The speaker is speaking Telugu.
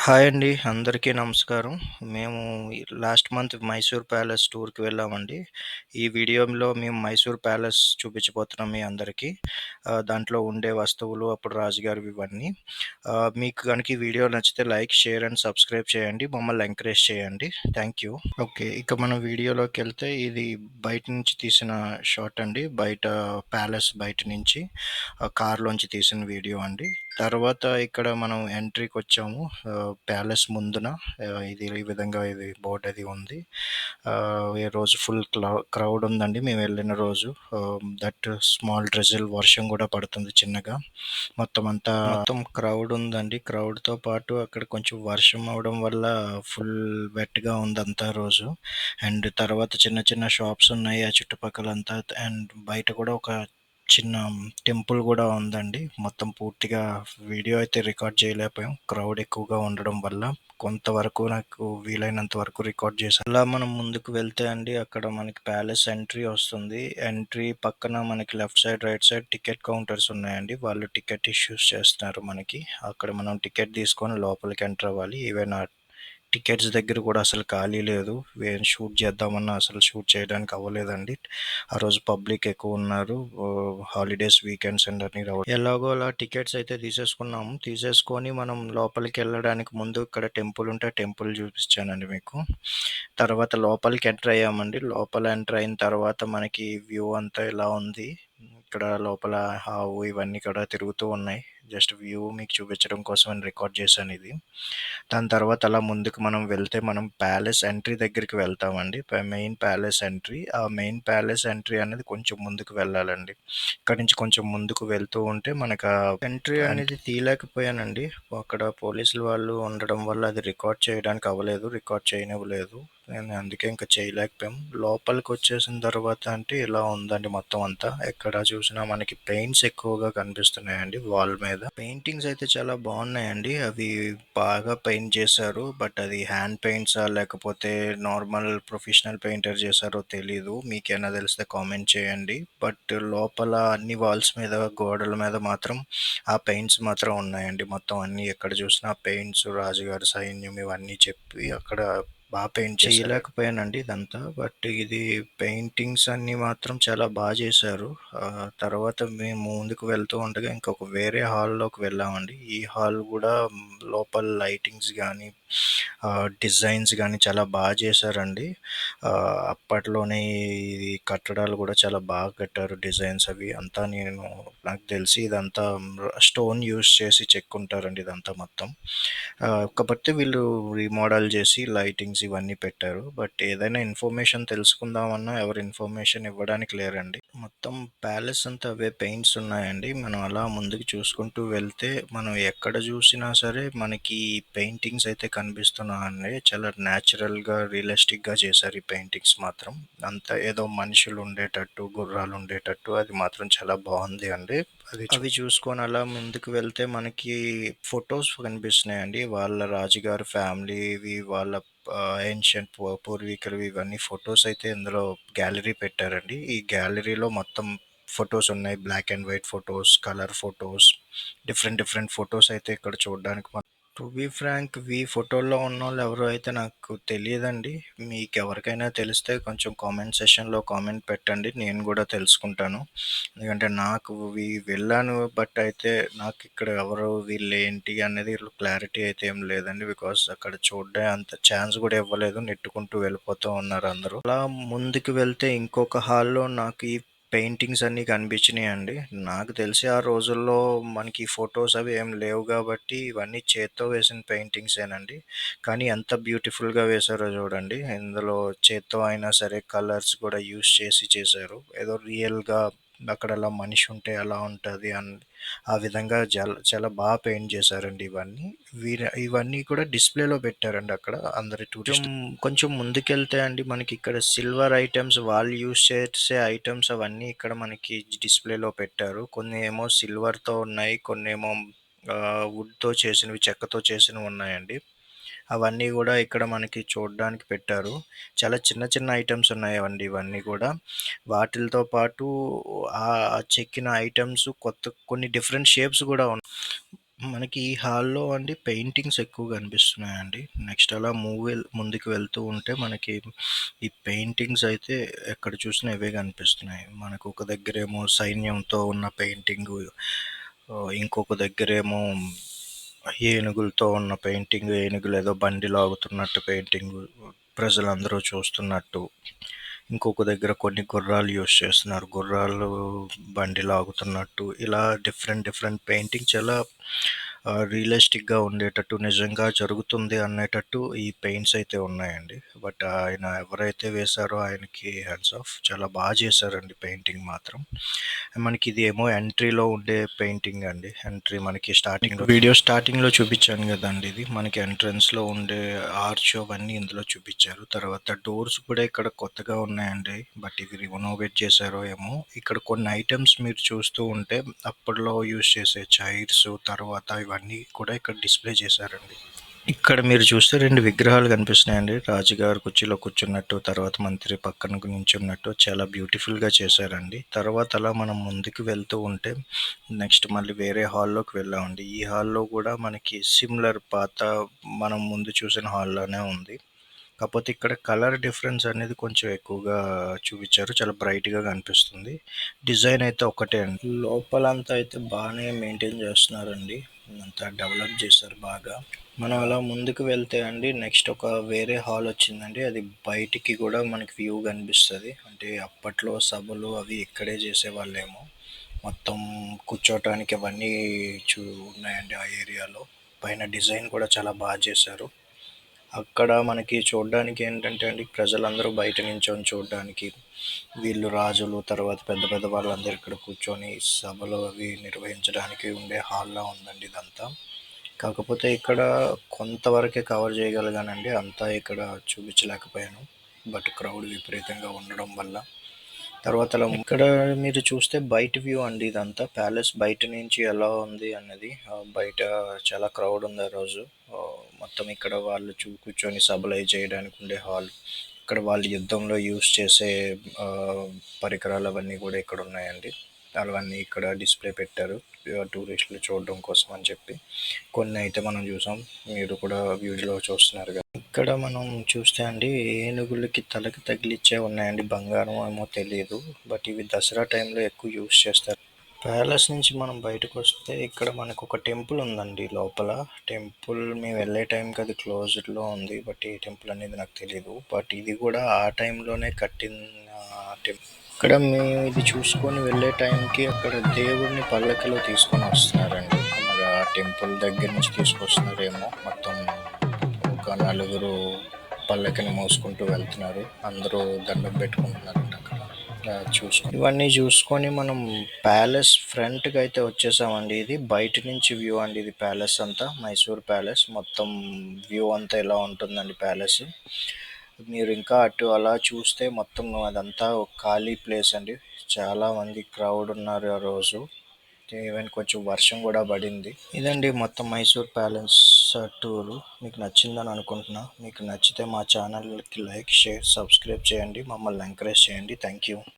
హాయ్ అండి. అందరికీ నమస్కారం. మేము లాస్ట్ మంత్ మైసూర్ ప్యాలెస్ టూర్‌కి వెళ్ళామండి. ఈ వీడియోలో మేము మైసూర్ ప్యాలెస్ చూపించబోతున్నాం మీ అందరికీ. దాంట్లో ఉండే వస్తువులు, అప్పుడు రాజుగారివి ఇవన్నీ. మీకు గనుక ఈ వీడియో నచ్చితే లైక్, షేర్ అండ్ సబ్స్క్రైబ్ చేయండి. మమ్మల్ని ఎంకరేజ్ చేయండి. Thank you. ఓకే. ఇక మనం వీడియోలోకెళ్తే ఇది బయట నుంచి తీసిన షాట్ అండి. బయట ప్యాలెస్ బయట నుంచి కార్‌లోంచి తీసిన వీడియో అండి. తర్వాత ఇక్కడ మనం ఎంట్రీకొచ్చాము. ప్యాలెస్ ముందున ఇది ఈ విధంగా ఇది బోర్డ్ అది ఉంది. ఈ రోజు ఫుల్ క్రౌడ్ ఉందండి మేము వెళ్ళిన రోజు. దట్ స్మాల్ డ్రిజిల్ వర్షం గూడా పడుతుంది చిన్నగా. మొత్తం క్రౌడ్ ఉందండి. క్రౌడ్‌తో పాటు అక్కడ కొంచెం వర్షం అవ్వడం వల్ల ఫుల్ వెట్‌గా ఉందంతా రోజు. అండ్ తర్వాత చిన్న చిన్న షాప్స్ ఉన్నాయి ఆ చుట్టుపక్కలంతా. అండ్ బయట కూడా ఒక చిన్న టెంపుల్ గూడా ఉందండి. మొత్తం పూర్తిగా వీడియో అయితే రికార్డ్ చేయలేకపోయాం. క్రౌడ్ ఎక్కువగా ఉండడం వల్ల. కొంతవరకు నాకు వీలైనంత వరకు రికార్డ్ చేశాను. అలా మనం ముందుకు వెళ్తే అండి అక్కడ మనకి ప్యాలెస్ ఎంట్రీ వస్తుంది. ఎంట్రీ పక్కన మనకి left side, right side ticket counters ఉన్నాయండి. వాళ్ళు టికెట్ ఇష్యూస్ చేస్తున్నారు మనకి. అక్కడ మనం టికెట్ తీసుకొని లోపలికి ఎంటర్ అవ్వాలి. ఈవెన్ టికెట్స్ దగ్గర కూడా అసలు ఖాళీ లేదు. షూట్ చేద్దామన్నా అసలు షూట్ చేయడానికి అవ్వలేదండి. ఆ రోజు పబ్లిక్ ఎక్కువున్నారు. హాలిడేస్, వీకెండ్స్ అని ఎలాగో అలా టికెట్స్ అయితే తీసేసుకున్నాము. తీసేసుకొని మనం లోపలికెళ్ళడానికి ముందు ఇక్కడ టెంపుల్ ఉంటే ఆ టెంపుల్ చూపిచ్చానండి మీకు. తర్వాత లోపలికి ఎంటర్ అయ్యామండి. లోపల ఎంటర్ అయిన తర్వాత మనకి వ్యూ అంతా ఇలా ఉంది. ఇక్కడ లోపల ఆవు ఇవన్నీ కూడా తిరుగుతూ ఉన్నాయి. జస్ట్ వ్యూ మీకు చూపించడం కోసమని రికార్డ్ చేశానిది. దాని తర్వాత అలా ముందుకు మనం వెళ్తే మనం ప్యాలెస్ ఎంట్రీ దగ్గరికి వెళ్తామండి. Main palace entry. ఆ మెయిన్ ప్యాలెస్ ఎంట్రీ అనేది కొంచెం ముందుకు వెళ్ళాలండి. ఇక్కడి నుంచి కొంచెం ముందుకు వెళ్తూ ఉంటే మనకు ఎంట్రీ అనేది తీయలేకపోయానండి. అక్కడ పోలీసులు వాళ్ళు ఉండడం వల్ల అది రికార్డ్ చేయడానికి అవ్వలేదు. రికార్డ్ చేయనివ్వలేదు. నేను అందుకే ఇంక చేయలేకపోయాం. లోపలికొచ్చేసిన తర్వాత అంటే ఇలా ఉందండి మొత్తం అంతా. ఎక్కడ చూసినా మనకి పెయింట్స్ ఎక్కువగా కనిపిస్తున్నాయండి వాల్ మీద. పెయింటింగ్స్ అయితే చాలా బాగున్నాయండి. అవి బాగా పెయింట్ చేశారు. బట్ అది హ్యాండ్ పెయింట్సా లేకపోతే నార్మల్ ప్రొఫెషనల్ పెయింటర్ చేశారో తెలీదు. మీకేమైనా తెలిస్తే కామెంట్ చేయండి. బట్ లోపల అన్ని వాల్స్ మీద, గోడల మీద మాత్రం ఆ పెయింట్స్ మాత్రం ఉన్నాయండి. మొత్తం అన్నీ ఎక్కడ చూసినా పెయింట్స్, రాజుగారి సైన్యం ఇవన్నీ చెప్పి అక్కడ పెయింట్ చేశారు. చేయలేకపోయానండి ఇదంతా. బట్ ఇది పెయింటింగ్స్ అన్నీ మాత్రం చాలా చేశారు. తర్వాత మేము ముందుకు వెళ్తూ ఉండగా ఇంకొక వేరే హాల్‌లోకి వెళ్ళామండి. ఈ హాల్ గూడా లోపల లైటింగ్స్ గానీ, డిజైన్స్ గానీ చాలా చేశారండి. అప్పట్లోనే ఈ కట్టడాలు గూడా చాలా బాగా కట్టారు డిజైన్స్ అవి. అంతా నాకు తెలిసి ఇదంతా స్టోన్ యూజ్ చేసి చెక్కుంటారండి ఇదంతా మొత్తం. కాపోతే వీళ్ళు రీమోడల్ చేసి లైటింగ్స్ ఇవన్నీ పెట్టారు. బట్ ఏదైనా ఇన్ఫర్మేషన్ తెలుసుకుందామన్నా ఎవరు ఇన్ఫర్మేషన్ ఇవ్వడానికి లేరండి. మొత్తం ప్యాలెస్ అంతా అవే పెయింట్స్ ఉన్నాయండి. మనం అలా ముందుకు చూసుకుంటూ వెళ్తే మనం ఎక్కడ చూసినా సరే మనకి పెయింటింగ్స్ అయితే కనిపిస్తున్నాయండి. చాలా న్యాచురల్‌గా, రియలిస్టిక్‌గా చేశారు ఈ పెయింటింగ్స్ మాత్రం. అంతా ఏదో మనుషులు ఉండేటట్టు, గుర్రాలు ఉండేటట్టు అది మాత్రం చాలా బావుంది అండి. అవి చూసుకొని అలా ముందుకు వెళ్తే మనకి ఫోటోస్ కనిపిస్తున్నాయండి. వాళ్ళ రాజుగారి ఫ్యామిలీవి, వాళ్ళ ఏన్షియంట్ పూర్వీకులవి ఇవన్నీ ఫోటోస్ అయితే ఇందులో గ్యాలరీ పెట్టారండి. ఈ గ్యాలరీలో మొత్తం ఫోటోస్ ఉన్నాయి. Black and white photos, colour photos, different different photos అయితే ఇక్కడ చూడడానికి టు బీ ఫ్రాంక్ ఫోటోల్లో ఉన్నోళ్ళు ఎవరో అయితే నాకు తెలియదండి. మీకెవరికైనా తెలిస్తే కొంచెం కామెంట్ సెషన్‌లో కామెంట్ పెట్టండి. నేను గూడా తెలుసుకుంటాను. ఎందుకంటే నాకు వెళ్ళాను. బట్ అయితే నాకిక్కడ ఎవరు వీళ్ళేంటి అనేది క్లారిటీ అయితే ఏం లేదండి. బికాజ్ అక్కడ చూడ్డం అంత ఛాన్స్ గూడా ఇవ్వలేదు. నెట్టుకుంటూ వెళ్ళిపోతూ ఉన్నారు అందరూ. అలా ముందుకు వెళ్తే ఇంకొక హాల్‌లో నాకు ఈ పెయింటింగ్స్ అన్నీ కనిపించినియండి. నాకు తెలిసి ఆ రోజుల్లో మనకి ఫోటోస్ అవి ఏం లేవు గాబట్టి ఇవన్నీ చేత్తో వేసిన పెయింటింగ్సేనండి. కానీ ఎంత బ్యూటిఫుల్‌గా వేశారో చూడండి. ఇందులో చేత్తో అయినా సరే కలర్స్ కూడా యూజ్ చేసి చేశారు. ఏదో రియల్‌గా అక్కడ అలా మనిషి ఉంటే ఎలా ఉంటది ఆ విధంగా చాలా పెయింట్ చేశారండి ఇవన్నీ. ఇవన్నీ కూడా డిస్‌ప్లేలో పెట్టారండి అక్కడ అందరి కొంచెం ముందుకెళ్తే అండి మనకి ఇక్కడ సిల్వర్ ఐటెమ్స్ వాళ్ళు యూజ్ చేసే ఐటెమ్స్ అవన్నీ ఇక్కడ మనకి డిస్‌ప్లేలో పెట్టారు. కొన్ని ఏమో సిల్వర్‌తో ఉన్నాయి. కొన్నేమో వుడ్‌తో చేసినవి, చెక్కతో చేసినవి ఉన్నాయండి. అవన్నీ గూడా ఇక్కడ మనకి చూడ్డానికి పెట్టారు. చాలా చిన్న చిన్న ఐటెమ్స్ ఉన్నాయండి ఇవన్నీ గూడా. వాటిలతో పాటు చెక్కిన ఐటెమ్స్ కొన్ని డిఫరెంట్ షేప్స్ గూడా మనకి ఈ హాల్‌లో అండి పెయింటింగ్స్ ఎక్కువ కనిపిస్తున్నాయండి. నెక్స్ట్ అలా ముందుకు వెళ్తూ ఉంటే మనకి ఈ పెయింటింగ్స్ అయితే ఎక్కడ చూసినా ఇవే కనిపిస్తున్నాయి. మనకు ఒక దగ్గరేమో సైన్యంతో ఉన్న పెయింటింగు, ఇంకొక దగ్గరేమో ఏనుగులతో ఉన్న పెయింటింగ్, ఏనుగులు ఏదో బండి లాగుతున్నట్టు పెయింటింగు, ప్రజలందరూ చూస్తున్నట్టు. ఇంకొక దగ్గర కొన్ని గుర్రాలు యూజ్ చేస్తున్నారు. గుర్రాలు బండి లాగుతున్నట్టు ఇలా డిఫరెంట్ డిఫరెంట్ పెయింటింగ్ చాలా రియలిస్టిక్‌గా ఉండేటట్టు, నిజంగా జరుగుతుంది అనేటట్టు ఈ పెయింట్స్ అయితే ఉన్నాయండి. బట్ ఆయన ఎవరైతే వేశారో ఆయనకి హ్యాట్స్ ఆఫ్. చాలా చేశారండి పెయింటింగ్ మాత్రం. మనకిదేమో ఎంట్రీలో ఉండే పెయింటింగ్ అండి. ఎంట్రీ మనకి స్టార్టింగ్‌లో వీడియో స్టార్టింగ్‌లో చూపిచ్చాను గదండీ ఇది. మనకి ఎంట్రన్స్‌లో ఉండే ఆర్చ్ అవన్నీ ఇందులో చూపిచ్చారు. తర్వాత డోర్స్ కూడా ఇక్కడ కొత్తగా ఉన్నాయండి. బట్ ఇవి రెనోవేట్ చేశారో ఏమో! ఇక్కడ కొన్ని ఐటెమ్స్ మీరు చూస్తూ ఉంటే అప్పట్లో యూజ్ చేసే చైర్స్, తర్వాత ఇవన్నీ కూడా ఇక్కడ డిస్‌ప్లే చేశారండి. ఇక్కడ మీరు చూస్తే 2 విగ్రహాలు కనిపిస్తున్నాయండి. రాజుగారు కుర్చీలో కూర్చున్నట్టు, తర్వాత మంత్రి పక్కన నించున్నట్టు చాలా బ్యూటిఫుల్‌గా చేశారండి. తర్వాత అలా మనం ముందుకు వెళ్తూ ఉంటే నెక్స్ట్ మళ్ళీ వేరే హాల్‌లోకి వెళ్ళామండి. ఈ హాల్‌లో కూడా మనకి సిమిలర్ పాత మనం ముందు చూసిన హాల్‌లోనే ఉంది. కాపోతే ఇక్కడ కలర్ డిఫరెన్స్ అనేది కొంచెం ఎక్కువగా చూపిచ్చారు. చాలా బ్రైట్‌గా కనిపిస్తుంది. డిజైన్ అయితే ఒకటే అండి. లోపలంతా అయితే బానే మెయింటైన్ చేస్తున్నారండి. అంతా డెవలప్ చేశారు బాగా. మనం అలా ముందుకు వెళ్తే అండి నెక్స్ట్ ఒక వేరే హాల్ వచ్చిందండి. అది బయటికి గూడా మనకి వ్యూ కనిపిస్తది. అంటే అప్పట్లో సభలు అవి ఇక్కడే చేసేవాళ్ళేమో. మొత్తం కూర్చోటానికి అవన్నీ చూ ఉన్నాయండి ఆ ఏరియాలో. పైన డిజైన్ కూడా చాలా చేశారు. అక్కడ మనకి చూడ్డానికి ఏంటంటే అండి, ప్రజలందరూ బయట నించొని చూడ్డానికి, వీళ్ళు రాజులు, తర్వాత పెద్ద పెద్ద వాళ్ళందరూ ఇక్కడ కూర్చొని సభలు అవి నిర్వహించడానికి ఉండే హాల్‌లా ఉందండి ఇదంతా. కాకపోతే ఇక్కడ కొంతవరకే కవర్ చేయగలిగానండి. అంతా ఇక్కడ చూపించలేకపోయాను. బట్ క్రౌడ్ విపరీతంగా ఉండడం వల్ల. తర్వాత అలా ఇక్కడ మీరు చూస్తే బయట వ్యూ అండి ఇదంతా. ప్యాలెస్ బయట నుంచి ఎలా ఉంది అన్నది. బయట చాలా క్రౌడ్ ఉంది ఆ రోజు. మొత్తం ఇక్కడ వాళ్ళు కూర్చొని సభలయి చేయడానికి ఉండే హాల్. ఇక్కడ వాళ్ళు యుద్ధంలో యూజ్ చేసే పరికరాలు అవన్నీ కూడా ఇక్కడ ఉన్నాయండి. అవన్నీ ఇక్కడ డిస్‌ప్లే పెట్టారు. టూరిస్టులు చూడడం కోసం అని చెప్పి. కొన్ని అయితే మనం చూసాం. మీరు కూడా వీడియోలో చూస్తున్నారు కదా! ఇక్కడ మనం చూస్తే అండి ఏనుగులకి తలకి తగిలిచ్చేవి ఉన్నాయండి. బంగారం ఏమో తెలీదు. బట్ ఇవి దసరా టైంలో ఎక్కువ యూజ్ చేస్తారు. ప్యాలెస్ నుంచి మనం బయటకొస్తే ఇక్కడ మనకొక టెంపుల్ ఉందండి లోపల. టెంపుల్ మేము వెళ్ళే టైంకి అది క్లోజ్డ్‌లో ఉంది. బట్ ఏ టెంపుల్ అనేది నాకు తెలీదు. బట్ ఇది కూడా ఆ టైంలోనే కట్టిన టెంపుల్. ఇక్కడ మేము ఇది చూసుకొని వెళ్ళే టైంకి అక్కడ దేవుడిని పల్లకిలో తీసుకొని వస్తున్నారండి. మరి ఆ టెంపుల్ దగ్గర నుంచి తీసుకొస్తున్నారేమో. మొత్తం ఒక నలుగురు పల్లకిని మోసుకుంటూ వెళ్తున్నారు. అందరూ దండం పెట్టుకుంటున్నారంట అక్కడ. ఇవన్నీ చూసుకొని మనం ప్యాలెస్ ఫ్రంట్‌కి అయితే వచ్చేసామండి. ఇది బయట నుంచి వ్యూ అండి ఇది ప్యాలెస్ అంతా. మైసూర్ ప్యాలెస్ మొత్తం వ్యూ అంతా ఇలా ఉంటుందండి ప్యాలెస్. మీరు ఇంకా అటు అలా చూస్తే మొత్తం అదంతా ఒక ఖాళీ ప్లేస్ అండి. చాలా మంది క్రౌడ్ ఉన్నారు ఆ రోజు. ఈవెన్ కొంచెం వర్షం కూడా పడింది. ఇదండి మొత్తం మైసూర్ ప్యాలెస్ టూరు. మీకు నచ్చిందని అనుకుంటున్నా. మీకు నచ్చితే మా ఛానల్‌కి లైక్, షేర్, సబ్స్క్రైబ్ చేయండి. మమ్మల్ని ఎంకరేజ్ చేయండి. Thank you.